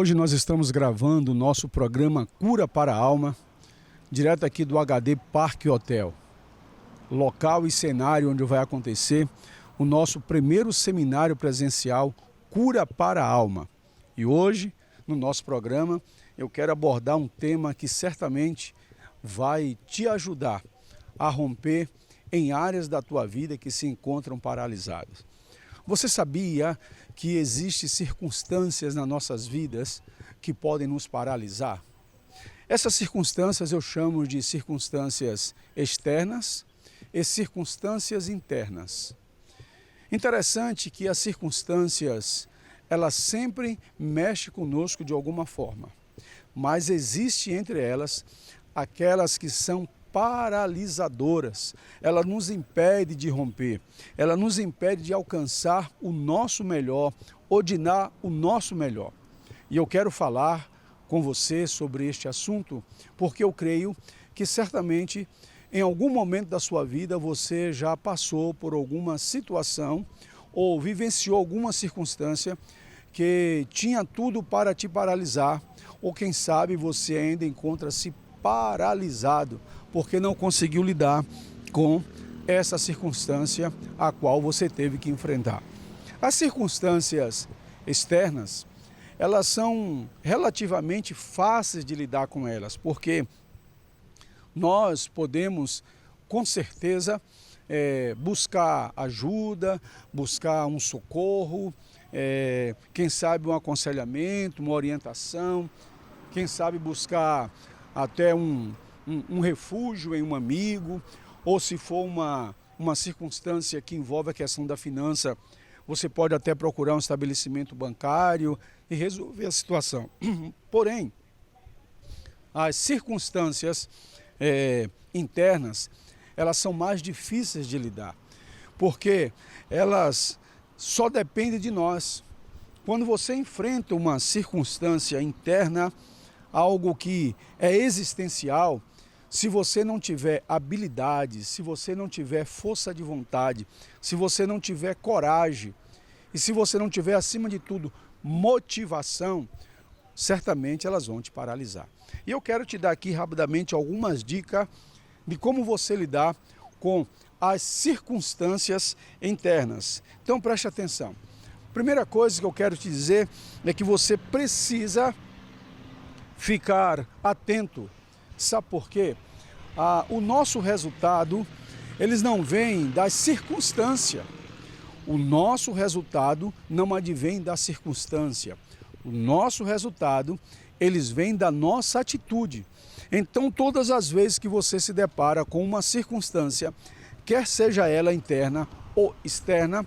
Hoje nós estamos gravando o nosso programa Cura para a Alma, direto aqui do HD Parque Hotel, local e cenário onde vai acontecer o nosso primeiro seminário presencial Cura para a Alma. E hoje, no nosso programa, eu quero abordar um tema que certamente vai te ajudar a romper em áreas da tua vida que se encontram paralisadas. Você sabia que existem circunstâncias nas nossas vidas que podem nos paralisar? Essas circunstâncias eu chamo de circunstâncias externas e circunstâncias internas. Interessante que as circunstâncias, elas sempre mexem conosco de alguma forma, mas existe entre elas aquelas que são paralisadoras. Ela nos impede de romper, ela nos impede de alcançar o nosso melhor ou de dar o nosso melhor. E eu quero falar com você sobre este assunto porque eu creio que certamente em algum momento da sua vida você já passou por alguma situação ou vivenciou alguma circunstância que tinha tudo para te paralisar, ou quem sabe você ainda encontra-se paralisado porque não conseguiu lidar com essa circunstância a qual você teve que enfrentar. As circunstâncias externas, elas são relativamente fáceis de lidar com elas, porque nós podemos, com certeza, buscar ajuda, buscar um socorro, quem sabe um aconselhamento, uma orientação, quem sabe buscar até um refúgio em um amigo, ou se for uma circunstância que envolve a questão da finança, você pode até procurar um estabelecimento bancário e resolver a situação. Porém, as circunstâncias internas, elas são mais difíceis de lidar, porque elas só dependem de nós. Quando você enfrenta uma circunstância interna, algo que é existencial, se você não tiver habilidade, se você não tiver força de vontade, se você não tiver coragem e se você não tiver, acima de tudo, motivação, certamente elas vão te paralisar. E eu quero te dar aqui rapidamente algumas dicas de como você lidar com as circunstâncias internas. Então preste atenção. Primeira coisa que eu quero te dizer é que você precisa ficar atento. Sabe por quê? O nosso resultado, eles não vêm das circunstâncias. O nosso resultado não advém da circunstância. O nosso resultado, eles vêm da nossa atitude. Então, todas as vezes que você se depara com uma circunstância, quer seja ela interna ou externa,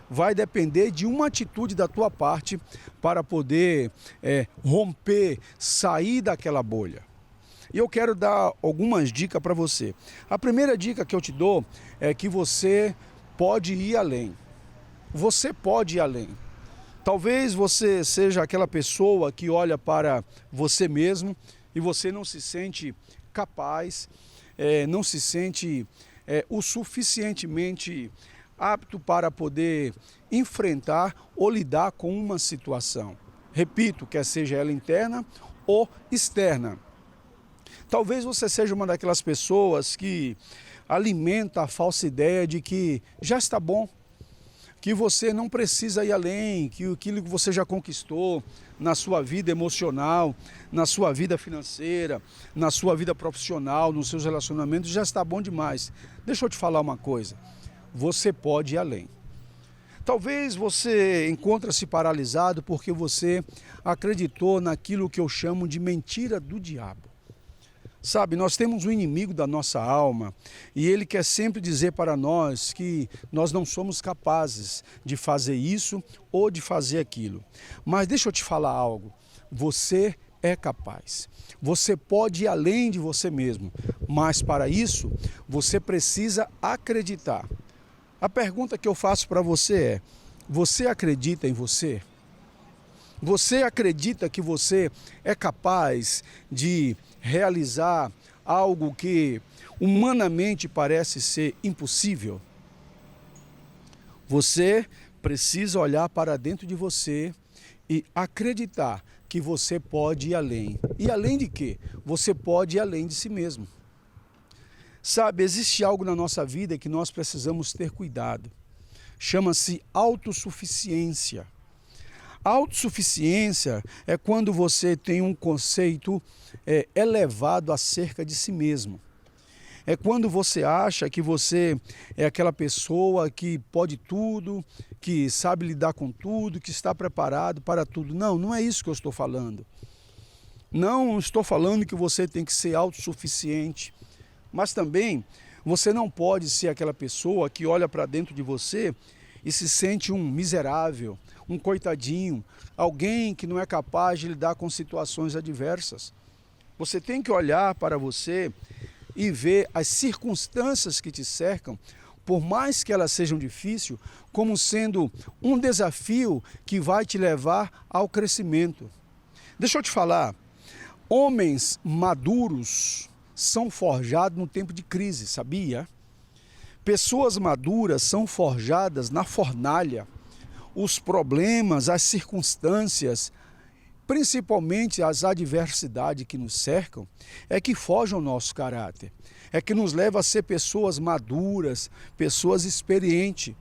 vai depender de uma atitude da tua parte para poder romper, sair daquela bolha. E eu quero dar algumas dicas para você. A primeira dica que eu te dou é que você pode ir além. Você pode ir além. Talvez você seja aquela pessoa que olha para você mesmo e você não se sente capaz, não se sente o suficientemente apto para poder enfrentar ou lidar com uma situação. Repito, quer seja ela interna ou externa. Talvez você seja uma daquelas pessoas que alimenta a falsa ideia de que já está bom, que você não precisa ir além, que aquilo que você já conquistou na sua vida emocional, na sua vida financeira, na sua vida profissional, nos seus relacionamentos, já está bom demais. Deixa eu te falar uma coisa, você pode ir além. Talvez você encontre-se paralisado porque você acreditou naquilo que eu chamo de mentira do diabo. Sabe, nós temos um inimigo da nossa alma e ele quer sempre dizer para nós que nós não somos capazes de fazer isso ou de fazer aquilo. Mas deixa eu te falar algo, você é capaz. Você pode ir além de você mesmo, mas para isso você precisa acreditar. A pergunta que eu faço para você é, você acredita em você? Você acredita que você é capaz de realizar algo que humanamente parece ser impossível? Você precisa olhar para dentro de você e acreditar que você pode ir além. E além de quê? Você pode ir além de si mesmo. Sabe, existe algo na nossa vida que nós precisamos ter cuidado. Chama-se autossuficiência. A autossuficiência é quando você tem um conceito elevado acerca de si mesmo. É quando você acha que você é aquela pessoa que pode tudo, que sabe lidar com tudo, que está preparado para tudo. Não, não é isso que eu estou falando. Não estou falando que você tem que ser autossuficiente, mas também você não pode ser aquela pessoa que olha para dentro de você e se sente um miserável, um coitadinho, alguém que não é capaz de lidar com situações adversas. Você tem que olhar para você e ver as circunstâncias que te cercam, por mais que elas sejam difíceis, como sendo um desafio que vai te levar ao crescimento. Deixa eu te falar, homens maduros são forjados no tempo de crise, sabia? Pessoas maduras são forjadas na fornalha. Os problemas, as circunstâncias, principalmente as adversidades que nos cercam, é que forjam o nosso caráter, é que nos leva a ser pessoas maduras, pessoas experientes.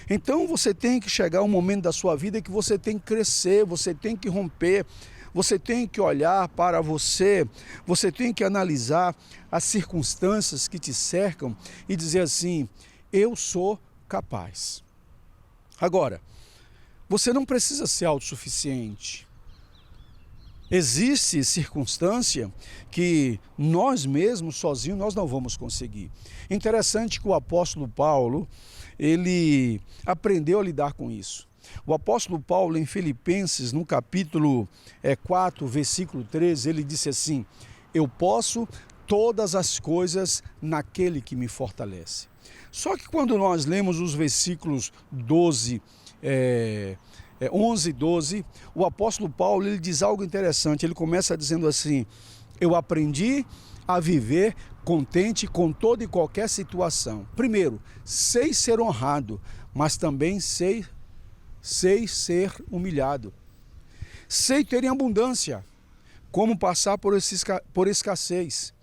Então você tem que chegar um momento da sua vida que você tem que crescer, você tem que romper, você tem que olhar para você, você tem que analisar as circunstâncias que te cercam e dizer assim, eu sou capaz. Agora, você não precisa ser autossuficiente. Existe circunstância que nós mesmos, sozinhos, nós não vamos conseguir. Interessante que o apóstolo Paulo, ele aprendeu a lidar com isso. O apóstolo Paulo, em Filipenses, no capítulo 4, versículo 13, ele disse assim, eu posso todas as coisas naquele que me fortalece. Só que quando nós lemos os versículos 11 e 12, o apóstolo Paulo ele diz algo interessante, ele começa dizendo assim, eu aprendi a viver contente com toda e qualquer situação. Primeiro, sei ser honrado, mas também sei ser humilhado. Sei ter em abundância, como passar por escassez.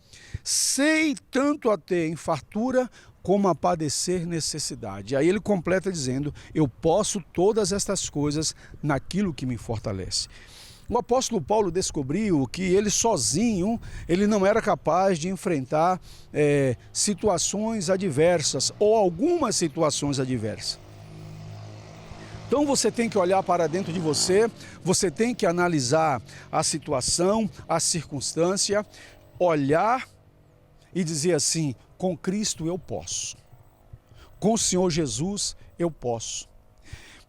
Sei tanto a ter em fartura, como a padecer necessidade. Aí ele completa dizendo, eu posso todas estas coisas naquilo que me fortalece. O apóstolo Paulo descobriu que ele sozinho, ele não era capaz de enfrentar situações adversas, ou algumas situações adversas. Então você tem que olhar para dentro de você, você tem que analisar a situação, a circunstância, olhar e dizer assim, com Cristo eu posso, com o Senhor Jesus eu posso.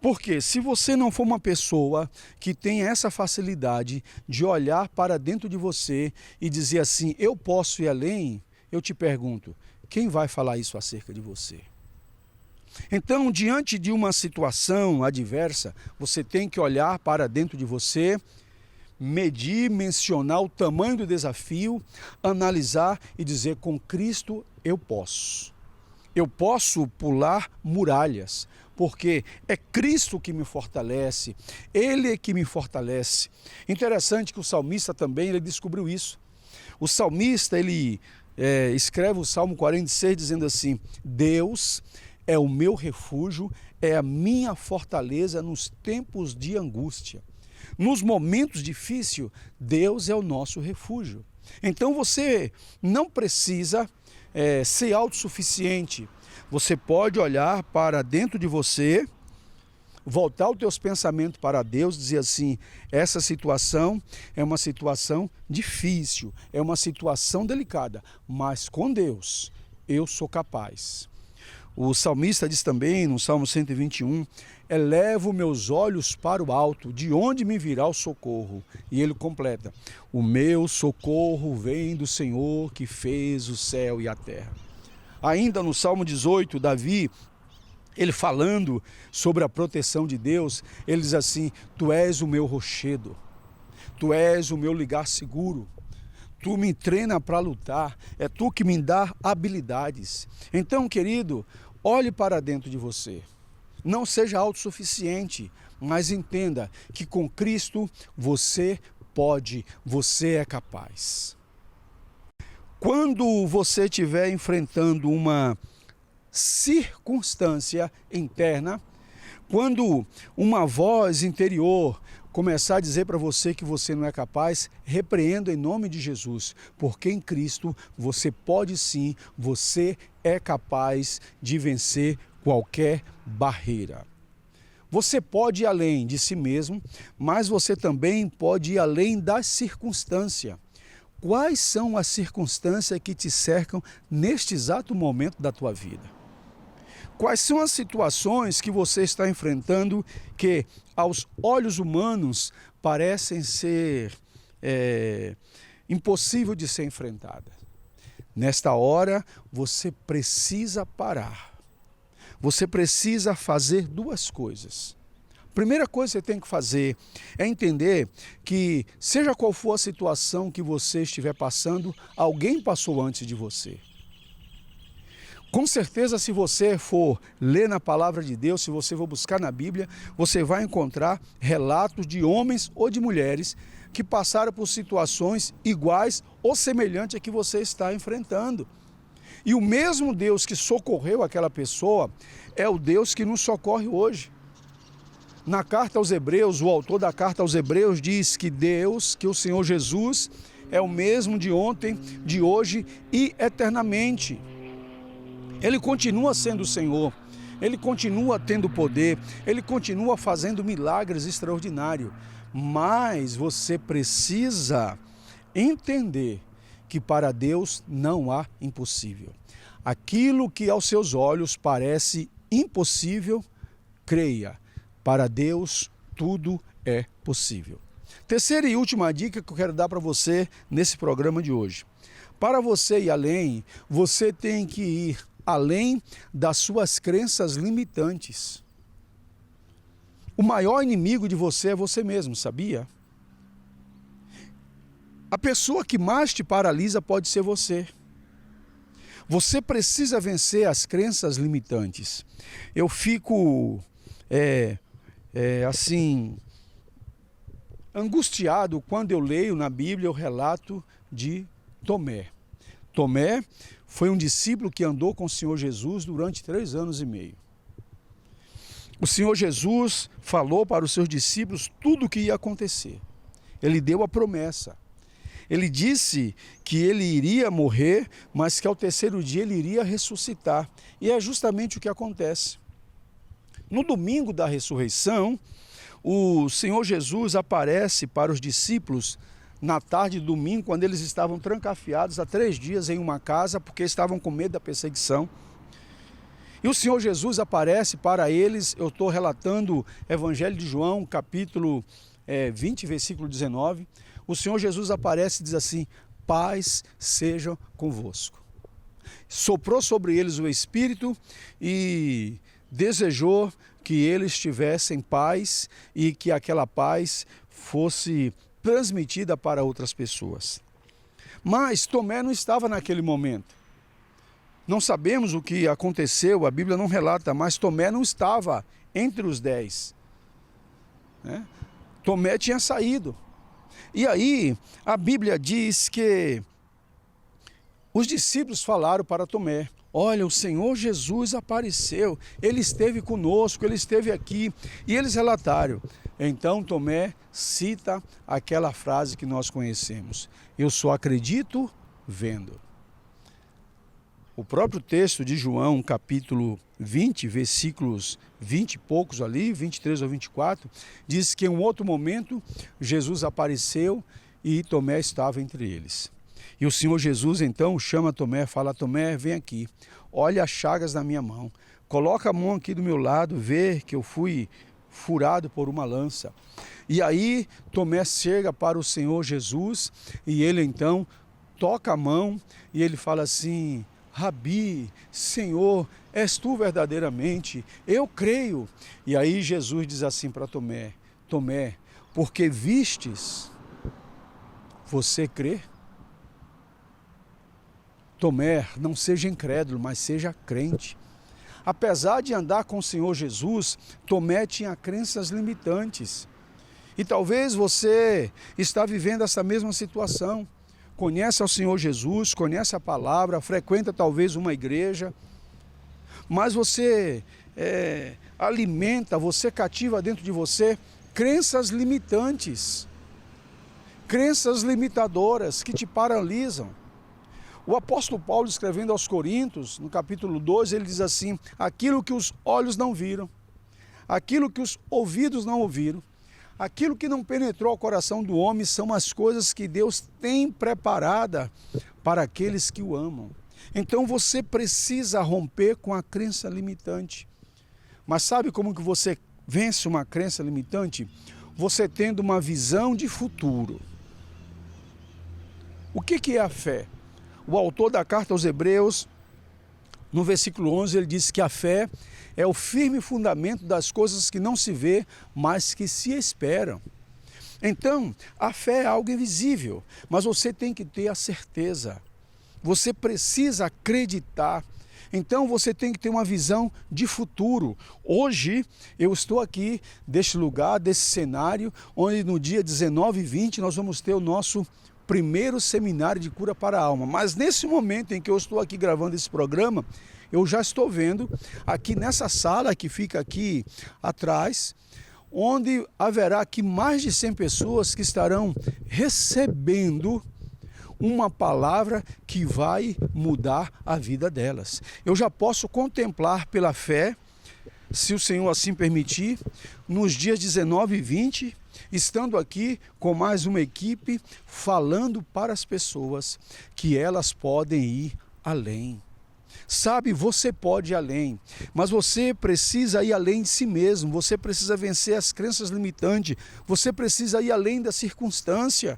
Porque se você não for uma pessoa que tem essa facilidade de olhar para dentro de você e dizer assim, eu posso ir além, eu te pergunto, quem vai falar isso acerca de você? Então, diante de uma situação adversa, você tem que olhar para dentro de você, medir, mencionar o tamanho do desafio, analisar e dizer, com Cristo eu posso. Eu posso pular muralhas, porque é Cristo que me fortalece, Ele é que me fortalece. Interessante que o salmista também ele descobriu isso. O salmista ele escreve o Salmo 46 dizendo assim, Deus é o meu refúgio, é a minha fortaleza nos tempos de angústia. Nos momentos difíceis, Deus é o nosso refúgio. Então você não precisa ser autossuficiente. Você pode olhar para dentro de você, voltar os teus pensamentos para Deus, dizer assim, essa situação é uma situação difícil, é uma situação delicada, mas com Deus eu sou capaz. O salmista diz também, no Salmo 121, elevo meus olhos para o alto, de onde me virá o socorro? E ele completa, o meu socorro vem do Senhor que fez o céu e a terra. Ainda no Salmo 18, Davi, ele falando sobre a proteção de Deus, ele diz assim, tu és o meu rochedo, tu és o meu lugar seguro. Tu me treina para lutar, é tu que me dá habilidades. Então, querido, olhe para dentro de você. Não seja autossuficiente, mas entenda que com Cristo você pode, você é capaz. Quando você estiver enfrentando uma circunstância interna, quando uma voz interior começar a dizer para você que você não é capaz, repreenda em nome de Jesus, porque em Cristo você pode sim, você é capaz de vencer qualquer barreira. Você pode ir além de si mesmo, mas você também pode ir além da circunstância. Quais são as circunstâncias que te cercam neste exato momento da tua vida? Quais são as situações que você está enfrentando que, aos olhos humanos, parecem ser impossível de ser enfrentada? Nesta hora, você precisa parar. Você precisa fazer duas coisas. A primeira coisa que você tem que fazer é entender que, seja qual for a situação que você estiver passando, alguém passou antes de você. Com certeza, se você for ler na palavra de Deus, se você for buscar na Bíblia, você vai encontrar relatos de homens ou de mulheres que passaram por situações iguais ou semelhantes a que você está enfrentando. E o mesmo Deus que socorreu aquela pessoa é o Deus que nos socorre hoje. Na carta aos Hebreus, o autor da carta aos Hebreus diz que Deus, que o Senhor Jesus, é o mesmo de ontem, de hoje e eternamente. Ele continua sendo o Senhor, Ele continua tendo poder, Ele continua fazendo milagres extraordinários. Mas você precisa entender que para Deus não há impossível. Aquilo que aos seus olhos parece impossível, creia, para Deus tudo é possível. Terceira e última dica que eu quero dar para você nesse programa de hoje. Para você ir além, você tem que ir além das suas crenças limitantes. O maior inimigo de você é você mesmo, sabia? A pessoa que mais te paralisa pode ser você. Você precisa vencer as crenças limitantes. Eu fico, angustiado quando eu leio na Bíblia o relato de Tomé. Tomé foi um discípulo que andou com o Senhor Jesus durante 3 anos e meio. O Senhor Jesus falou para os seus discípulos tudo o que ia acontecer. Ele deu a promessa. Ele disse que ele iria morrer, mas que ao terceiro dia ele iria ressuscitar. E é justamente o que acontece. No domingo da ressurreição, o Senhor Jesus aparece para os discípulos na tarde de domingo, quando eles estavam trancafiados há 3 dias em uma casa, porque estavam com medo da perseguição. E o Senhor Jesus aparece para eles, eu estou relatando Evangelho de João, capítulo 20, versículo 19. O Senhor Jesus aparece e diz assim: paz seja convosco. Soprou sobre eles o Espírito e desejou que eles tivessem paz e que aquela paz fosse transmitida para outras pessoas. Mas Tomé não estava naquele momento. Não sabemos o que aconteceu, a Bíblia não relata, mas Tomé não estava entre os 10. Tomé tinha saído. E aí, a Bíblia diz que os discípulos falaram para Tomé: olha, o Senhor Jesus apareceu, Ele esteve conosco, Ele esteve aqui. E eles relataram. Então Tomé cita aquela frase que nós conhecemos: eu só acredito vendo. O próprio texto de João, capítulo 20, versículos 20 e poucos ali, 23 ou 24, diz que em um outro momento Jesus apareceu e Tomé estava entre eles. E o Senhor Jesus então chama Tomé, fala: Tomé, vem aqui, olha as chagas na minha mão, coloca a mão aqui do meu lado, vê que eu fui furado por uma lança. E aí Tomé chega para o Senhor Jesus e ele então toca a mão e ele fala assim: Rabi, Senhor, és tu verdadeiramente? Eu creio. E aí Jesus diz assim para Tomé: Tomé, porque vistes, você crê? Tomé, não seja incrédulo, mas seja crente. Apesar de andar com o Senhor Jesus, Tomé tinha crenças limitantes. E talvez você está vivendo essa mesma situação. Conhece ao Senhor Jesus, conhece a palavra, frequenta talvez uma igreja, mas você alimenta, você cativa dentro de você crenças limitantes, crenças limitadoras que te paralisam. O apóstolo Paulo, escrevendo aos Coríntios, no capítulo 12, ele diz assim: aquilo que os olhos não viram, aquilo que os ouvidos não ouviram, aquilo que não penetrou ao coração do homem, são as coisas que Deus tem preparada para aqueles que o amam. Então você precisa romper com a crença limitante. Mas sabe como que você vence uma crença limitante? Você tendo uma visão de futuro. O que é a fé? O autor da carta aos Hebreus, no versículo 11, ele diz que a fé é o firme fundamento das coisas que não se vê, mas que se esperam. Então, a fé é algo invisível, mas você tem que ter a certeza. Você precisa acreditar. Então, você tem que ter uma visão de futuro. Hoje, eu estou aqui, deste lugar, desse cenário, onde no dia 19 e 20 nós vamos ter o nosso primeiro seminário de cura para a alma. Mas nesse momento em que eu estou aqui gravando esse programa, eu já estou vendo aqui nessa sala que fica aqui atrás, onde haverá aqui mais de 100 pessoas que estarão recebendo uma palavra que vai mudar a vida delas. Eu já posso contemplar pela fé, se o Senhor assim permitir, nos dias 19 e 20, estando aqui com mais uma equipe, falando para as pessoas que elas podem ir além. Sabe, você pode ir além, mas você precisa ir além de si mesmo, você precisa vencer as crenças limitantes, você precisa ir além da circunstância.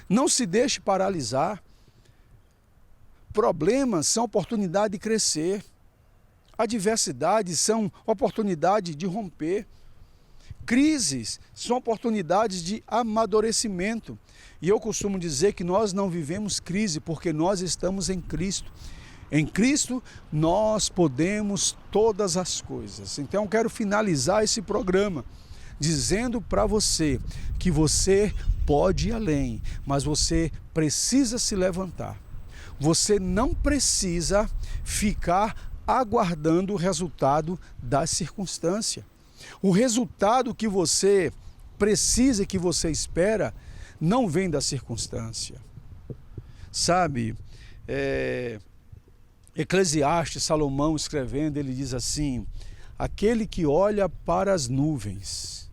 Não se deixe paralisar. Problemas são oportunidade de crescer. Adversidades são oportunidade de romper. Crises são oportunidades de amadurecimento. E eu costumo dizer que nós não vivemos crise porque nós estamos em Cristo. Em Cristo nós podemos todas as coisas. Então eu quero finalizar esse programa dizendo para você que você pode ir além, mas você precisa se levantar. Você não precisa ficar aguardando o resultado da circunstância. O resultado que você precisa, que você espera, não vem da circunstância. Sabe, Eclesiastes, Salomão escrevendo, ele diz assim: aquele que olha para as nuvens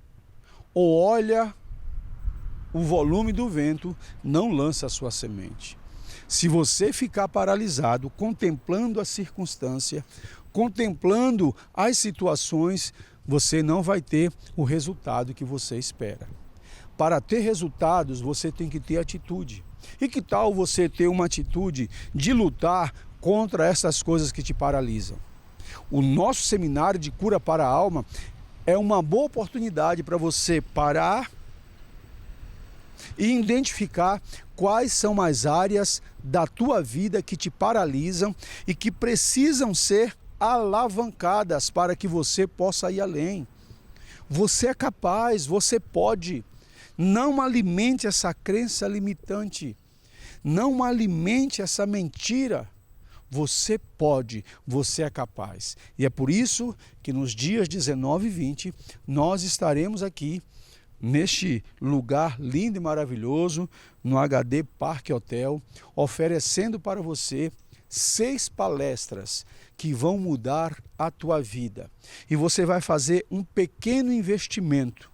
ou olha o volume do vento, não lança a sua semente. Se você ficar paralisado, contemplando a circunstância, contemplando as situações, você não vai ter o resultado que você espera. Para ter resultados, você tem que ter atitude. E que tal você ter uma atitude de lutar contra essas coisas que te paralisam? O nosso seminário de cura para a alma é uma boa oportunidade para você parar e identificar quais são as áreas da tua vida que te paralisam e que precisam ser alavancadas para que você possa ir além. Você é capaz, você pode. Não alimente essa crença limitante. Não alimente essa mentira. Você pode, você é capaz. E é por isso que nos dias 19 e 20 nós estaremos aqui neste lugar lindo e maravilhoso, no HD Parque Hotel, oferecendo para você 6 palestras que vão mudar a tua vida. E você vai fazer um pequeno investimento.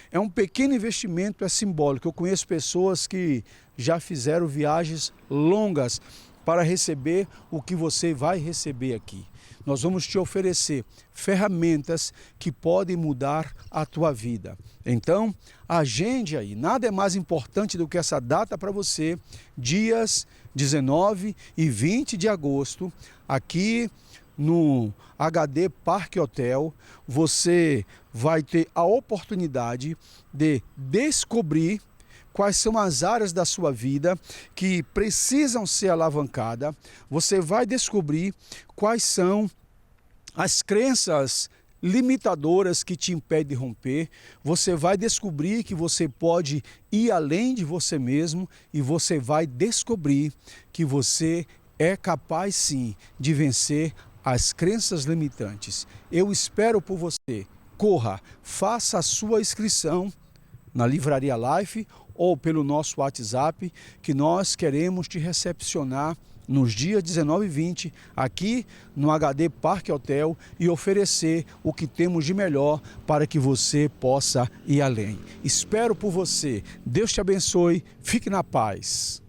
É um pequeno investimento, é simbólico. Eu conheço pessoas que já fizeram viagens longas para receber o que você vai receber aqui. Nós vamos te oferecer ferramentas que podem mudar a tua vida. Então, agende aí. Nada é mais importante do que essa data para você, dias 19 e 20 de agosto, aqui no HD Parque Hotel. Você vai ter a oportunidade de descobrir quais são as áreas da sua vida que precisam ser alavancadas. Você vai descobrir quais são as crenças limitadoras que te impedem de romper, você vai descobrir que você pode ir além de você mesmo e você vai descobrir que você é capaz sim de vencer as crenças limitantes. Eu espero por você. Corra, faça a sua inscrição na Livraria Life ou pelo nosso WhatsApp, que nós queremos te recepcionar nos dias 19 e 20, aqui no HD Parque Hotel, e oferecer o que temos de melhor para que você possa ir além. Espero por você. Deus te abençoe. Fique na paz.